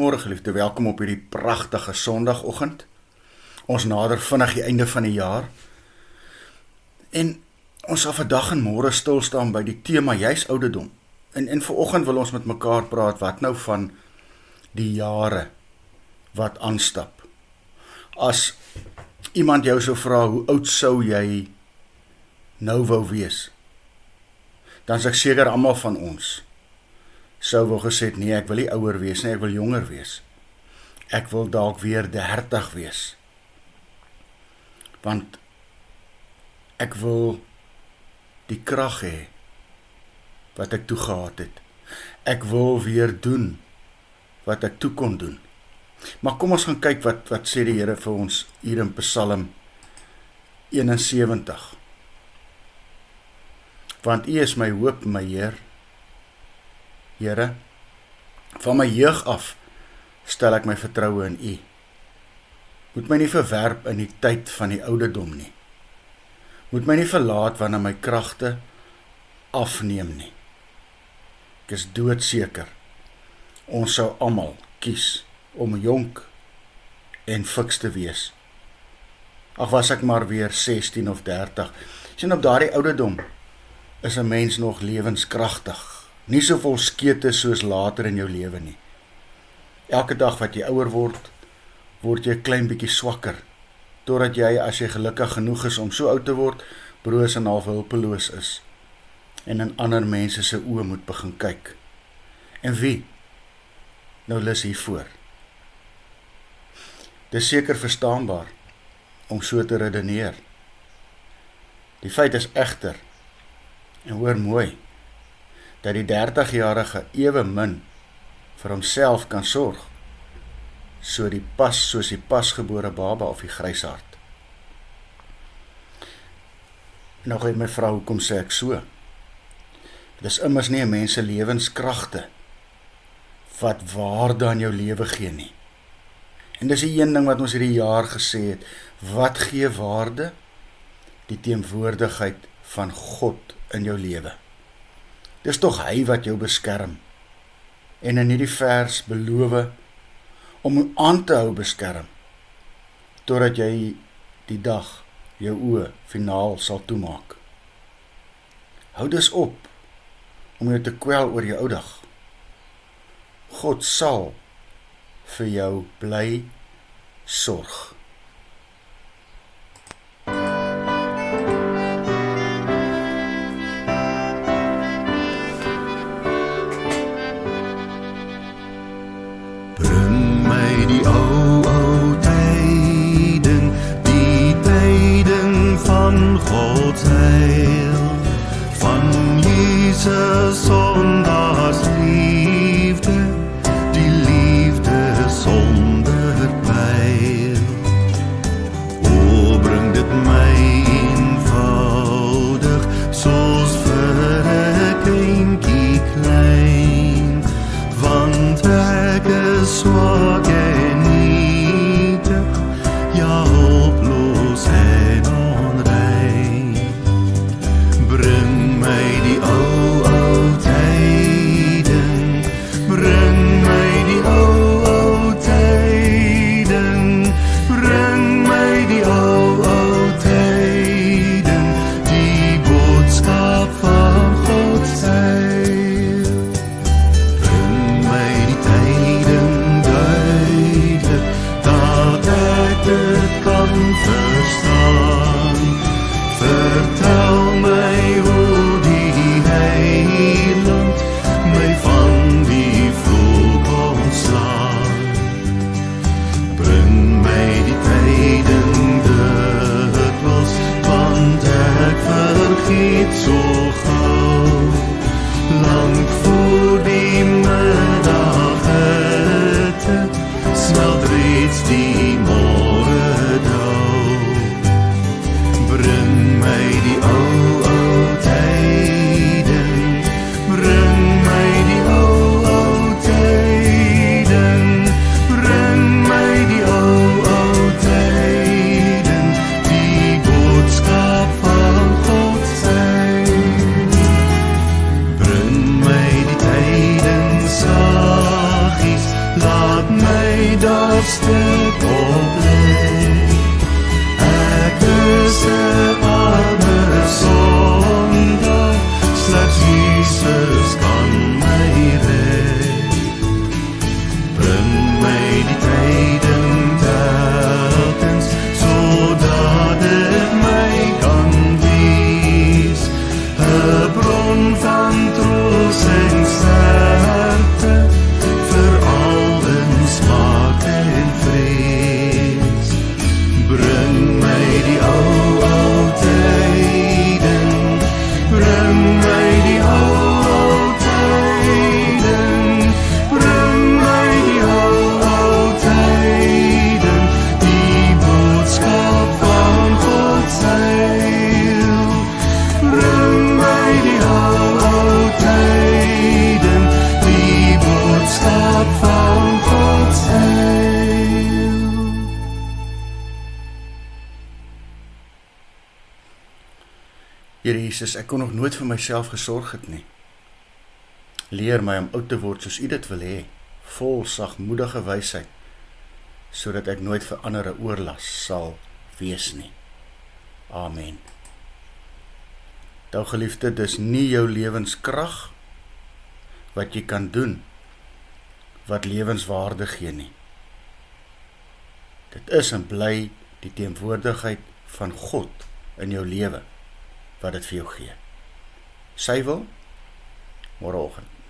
Môre geliefde, welkom op hierdie pragtige Sondagoggend. Ons nader vinnig die einde van die jaar. En ons sal vandag en môre stil staan by die tema juis ouderdom. En vanoggend wil ons met mekaar praat wat nou van die jare wat aanstap. As iemand jou sou vra, hoe oud sou jy nou wou wees? Dan is ek seker almal van ons sou wel gesê het, nee, ek wil nie ouer wees nie, ek wil jonger wees. Ek wil dalk weer 30 wees. Want ek wil die krag hê wat ek toe gehad het. Ek wil weer doen wat ek toe kon doen. Maar kom ons gaan kyk wat sê die Here vir ons hier in Psalm 71. Want U is my hoop, my Heer. Here, van my jeug af stel ek my vertroue in U. Moet my nie verwerp in die tyd van die ouderdom nie. Moet my nie verlaat wanneer my kragte afneem nie. Ek is doodseker, ons sou almal kies om jonk en fiks te wees. Ag, was ek maar weer 16 of 30. Sien, op daardie ouderdom is 'n mens nog lewenskragtig. Nie so vol skete soos later in jou lewe nie. Elke dag wat jy ouer word jy 'n klein bietjie swakker, totdat jy, as jy gelukkig genoeg is om so oud te word, broos en half hulpeloos is, en in ander mense se oë moet begin kyk. En wie nou lus hiervoor? Dis seker verstaanbaar om so te redeneer. Die feit is egter, en hoor mooi, dat die 30-jarige ewe min vir homself kan sorg, soos die pasgebore baba of die grysaard. Nou gaan jy my vra, hoekom sê ek so? Dis immers nie 'n mens se lewenskragte wat waarde aan jou lewe gee nie. En dis die een ding wat ons hierdie jaar gesê het, wat gee waarde? Die teenwoordigheid van God in jou lewe. Dis tog hy wat jou beskerm, en in hierdie vers beloof om aan te hou beskerm, totdat jy die dag jou oë finaal sal toemaak. Hou dus op om jou te kwel oor jou ou dag. God sal vir jou bly sorg. Die ou tijden van Gods heil, van Jesus zondagsliefde, die liefde zonder pijl. O, bring dit my eenvoudig, soos vir 'n kindjie klein, want ek is swak en nietig, ja, hulploos en onrein. Bring my die ou tijden, bring my die ou tijden, bring my die ou tijden, die boodskap van Gods heil. Bring my die tijden duidelijk, dat ek dit kan verstaan. Vertel my hoe die heiland my van die vloek ontslaan. Bring my die tijden dikwels, want ek vergeet so gauw. Lang voor die middaghitte smelt reeds die môredauw. Bring my die ou tijden, bring my die ou tijden, bring my die ou tijden, die boodskap van Gods heil. Here Jesus, ek kon nog nooit vir myself gesorg het nie. Leer my om oud te word soos U dit wil hê, vol sagmoedige wysheid, sodat ek nooit vir ander 'n oorlas sal wees nie. Amen. Nou geliefde, dis nie jou lewenskrag wat jy kan doen, wat lewenswaarde gee nie. Dit is en bly die teenwoordigheid van God in jou lewe, wat dit vir jou gee. Sy wil, môreoggend.